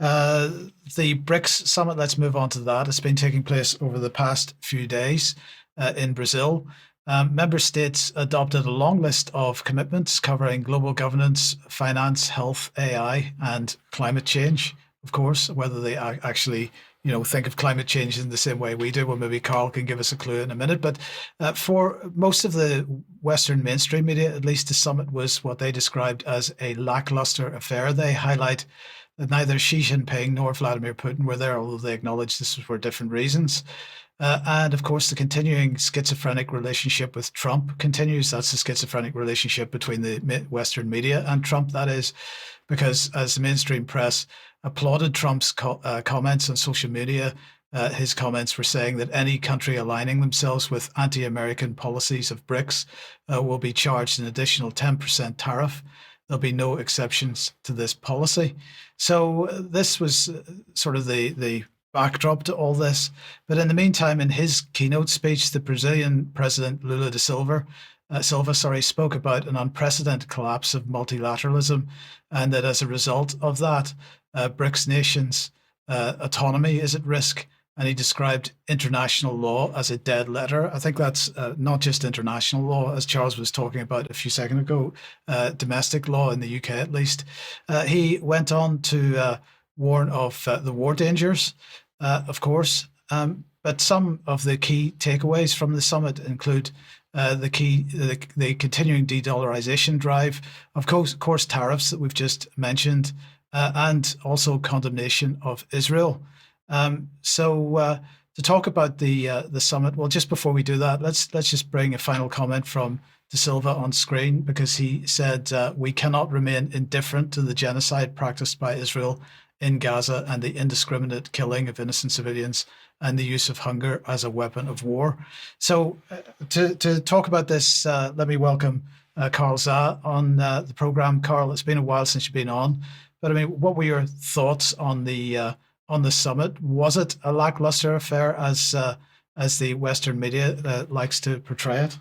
Uh, the BRICS summit, let's move on to that. It's been taking place over the past few days in Brazil. Member states adopted a long list of commitments covering global governance, finance, health, AI, and climate change. Of course, whether they actually, think of climate change in the same way we do. Well, maybe Carl can give us a clue in a minute. But for most of the Western mainstream media, at least, the summit was what they described as a lackluster affair. They highlight that neither Xi Jinping nor Vladimir Putin were there, although they acknowledged this was for different reasons. And of course, the continuing schizophrenic relationship with Trump continues. That's the schizophrenic relationship between the Western media and Trump, that is, because as the mainstream press applauded Trump's comments on social media, his comments were saying that any country aligning themselves with anti-American policies of BRICS will be charged an additional 10% tariff. There'll be no exceptions to this policy. So this was sort of the backdrop to all this. But in the meantime, in his keynote speech, the Brazilian President Lula da Silva, spoke about an unprecedented collapse of multilateralism, and that as a result of that, BRICS nations' autonomy is at risk. And he described international law as a dead letter. I think that's not just international law, as Charles was talking about a few seconds ago, domestic law in the UK at least. He went on to warn of the war dangers, of course. But some of the key takeaways from the summit include the continuing de-dollarization drive, of course, tariffs that we've just mentioned, and also condemnation of Israel. So to talk about the summit, well, just before we do that, let's just bring a final comment from De Silva on screen, because he said we cannot remain indifferent to the genocide practiced by Israel in Gaza and the indiscriminate killing of innocent civilians and the use of hunger as a weapon of war. So to talk about this, let me welcome Carl Za on the program. Carl, it's been a while since you've been on, but I mean, what were your thoughts on the summit? Was it a lackluster affair, as the Western media likes to portray it?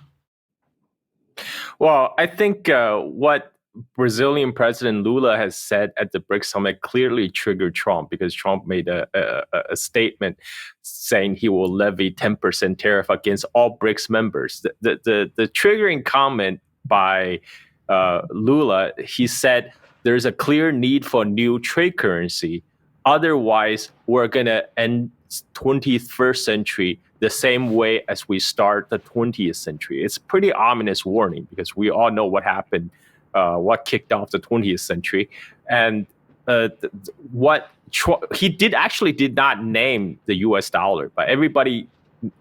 Well, I think what Brazilian President Lula has said at the BRICS summit clearly triggered Trump, because Trump made a statement saying he will levy 10% tariff against all BRICS members. The triggering comment by Lula, he said there's a clear need for new trade currency. Otherwise, we're going to end 21st century the same way as we start the 20th century. It's a pretty ominous warning, because we all know what happened, what kicked off the 20th century. And what he did not name the US dollar, but everybody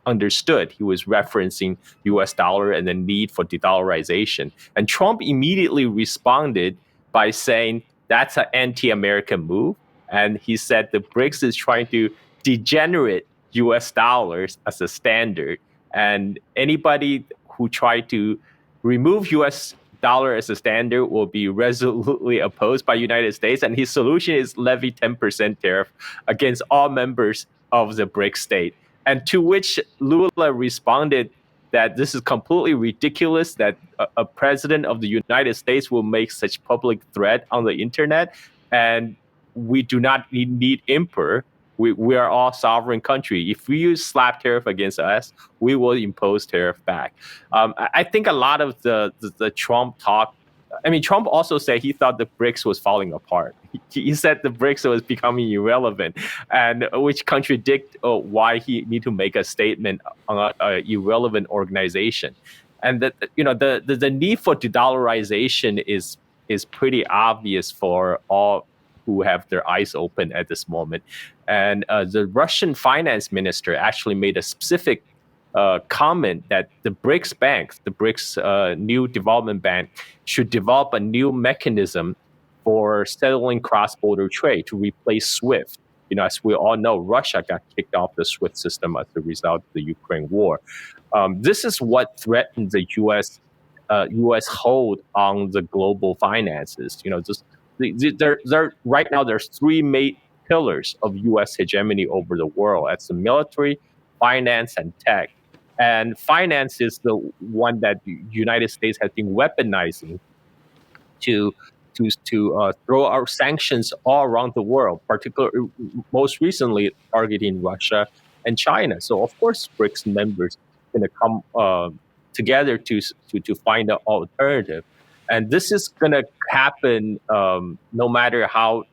understood he was referencing US dollar and the need for de-dollarization. And Trump immediately responded by saying that's an anti-American move. And he said the BRICS is trying to degenerate US dollars as a standard. And anybody who tried to remove US dollar as a standard will be resolutely opposed by United States. And his solution is levy 10% tariff against all members of the BRICS state. And to which Lula responded that this is completely ridiculous, that a president of the United States will make such public threat on the internet. And we do not need emperor. We are all sovereign country. If you slap tariff against us, we will impose tariff back. I think a lot of the Trump talk, I mean, Trump also said he thought the BRICS was falling apart. He said the BRICS was becoming irrelevant, and which contradict why he need to make a statement on an irrelevant organization. And that, the need for de-dollarization is pretty obvious for all who have their eyes open at this moment. And the Russian finance minister actually made a specific comment that the BRICS banks, the BRICS new development bank, should develop a new mechanism for settling cross-border trade to replace SWIFT. As we all know, Russia got kicked off the SWIFT system as a result of the Ukraine war. This is what threatened the U.S. hold on the global finances. Right now, there's three main pillars of U.S. hegemony over the world. That's the military, finance, and tech. And finance is the one that the United States has been weaponizing to to throw out sanctions all around the world, particularly most recently targeting Russia and China. So of course, BRICS members going to come together to find an alternative, and this is going to happen no matter how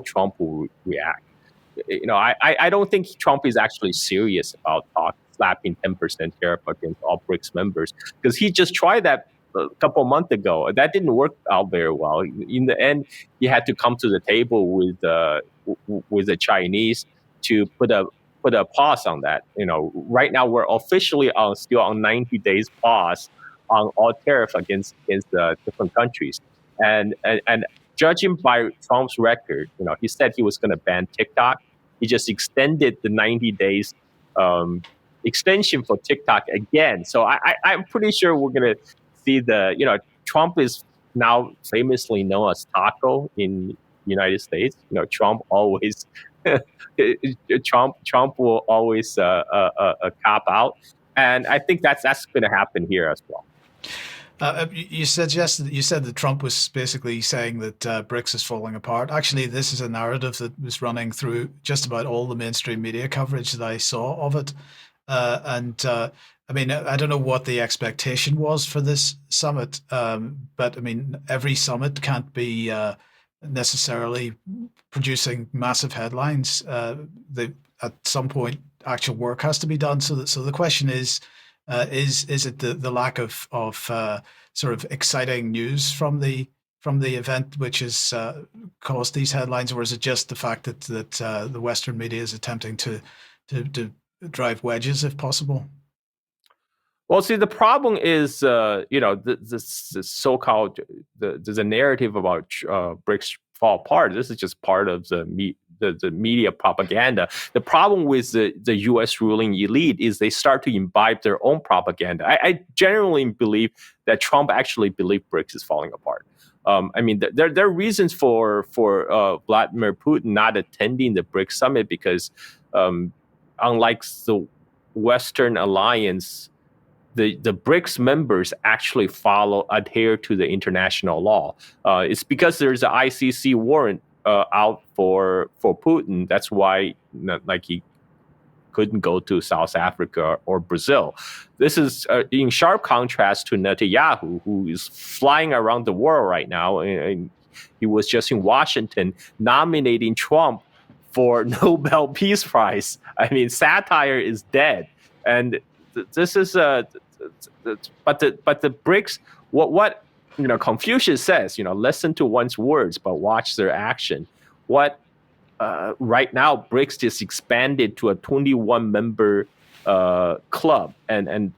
Trump will react. I don't think Trump is actually serious about slapping 10% tariff against all BRICS members, because he just tried that a couple of months ago. That didn't work out very well. In the end, he had to come to the table with the Chinese to put a pause on that. Right now we're officially still on 90 days pause on all tariff against different countries, and judging by Trump's record, he said he was going to ban TikTok. He just extended the 90 days extension for TikTok again. So I'm pretty sure we're going to see Trump is now famously known as Taco in the United States. Trump always, Trump will always cop out. And I think that's going to happen here as well. You said that Trump was basically saying that BRICS is falling apart. Actually, this is a narrative that was running through just about all the mainstream media coverage that I saw of it. I mean, I don't know what the expectation was for this summit, but I mean, every summit can't be necessarily producing massive headlines. At some point, actual work has to be done. So the question is it the lack of sort of exciting news from the event which has caused these headlines, or is it just the fact that the Western media is attempting to drive wedges if possible? Well, see, the problem is, the so-called the narrative about BRICS fall apart. This is just part of the media propaganda. The problem with the U.S. ruling elite is they start to imbibe their own propaganda. I generally believe that Trump actually believed BRICS is falling apart. I mean, there are reasons for Vladimir Putin not attending the BRICS summit because, unlike the Western alliance, the BRICS members actually adhere to the international law. It's because there's an ICC warrant out for Putin. That's why, he couldn't go to South Africa or Brazil. This is in sharp contrast to Netanyahu, who is flying around the world right now. And he was just in Washington nominating Trump for Nobel Peace Prize. I mean, satire is dead, and this is but the BRICS. What Confucius says, listen to one's words, but watch their action. Right now, BRICS is expanded to a 21-member club, and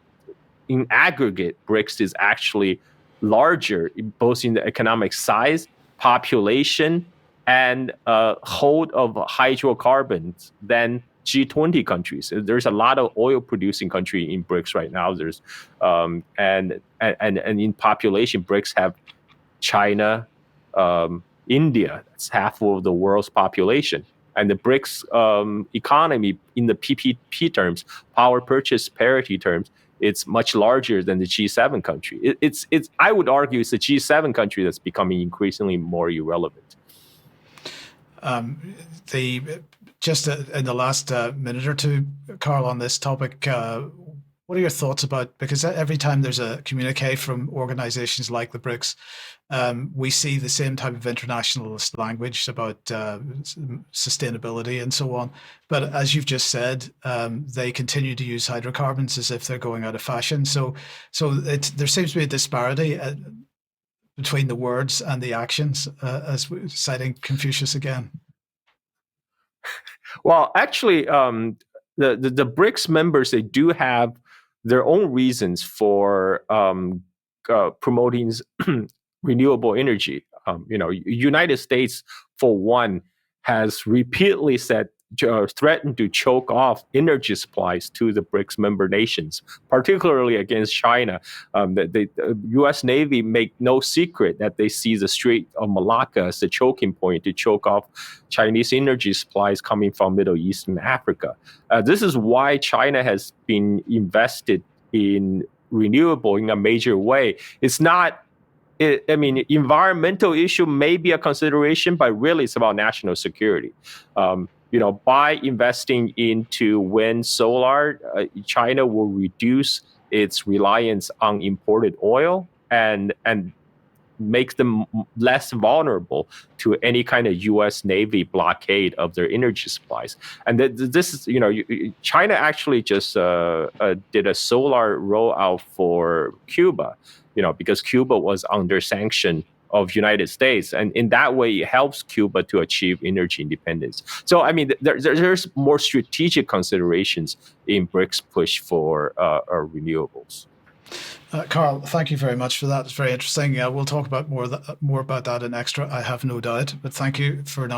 in aggregate, BRICS is actually larger, both in the economic size, population, and hold of hydrocarbons than G20 countries. There's a lot of oil-producing country in BRICS right now. There's and in population, BRICS have China, India. That's half of the world's population. And the BRICS economy, in the PPP terms, power purchase parity terms, it's much larger than the G7 country. I would argue it's the G7 country that's becoming increasingly more irrelevant. Just in the last minute or two, Carl, on this topic, what are your thoughts about, because every time there's a communique from organizations like the BRICS, we see the same type of internationalist language about sustainability and so on. But as you've just said, they continue to use hydrocarbons as if they're going out of fashion. So there seems to be a disparity between the words and the actions, as we're citing Confucius again. Well, actually, the BRICS members, they do have their own reasons for promoting renewable energy. United States, for one, has repeatedly threatened to choke off energy supplies to the BRICS member nations, particularly against China. The U.S. Navy make no secret that they see the Strait of Malacca as the choking point to choke off Chinese energy supplies coming from Middle East and Africa. This is why China has been invested in renewable in a major way. It's not I mean, environmental issue may be a consideration, but really it's about national security. By investing into wind, solar, China will reduce its reliance on imported oil and make them less vulnerable to any kind of U.S. Navy blockade of their energy supplies. And this is, China actually just did a solar rollout for Cuba, because Cuba was under sanction of United States, and in that way, it helps Cuba to achieve energy independence. So, I mean, there's more strategic considerations in BRICS push for renewables. Carl, thank you very much for that. It's very interesting. We'll talk about more about that in extra, I have no doubt. But thank you for now.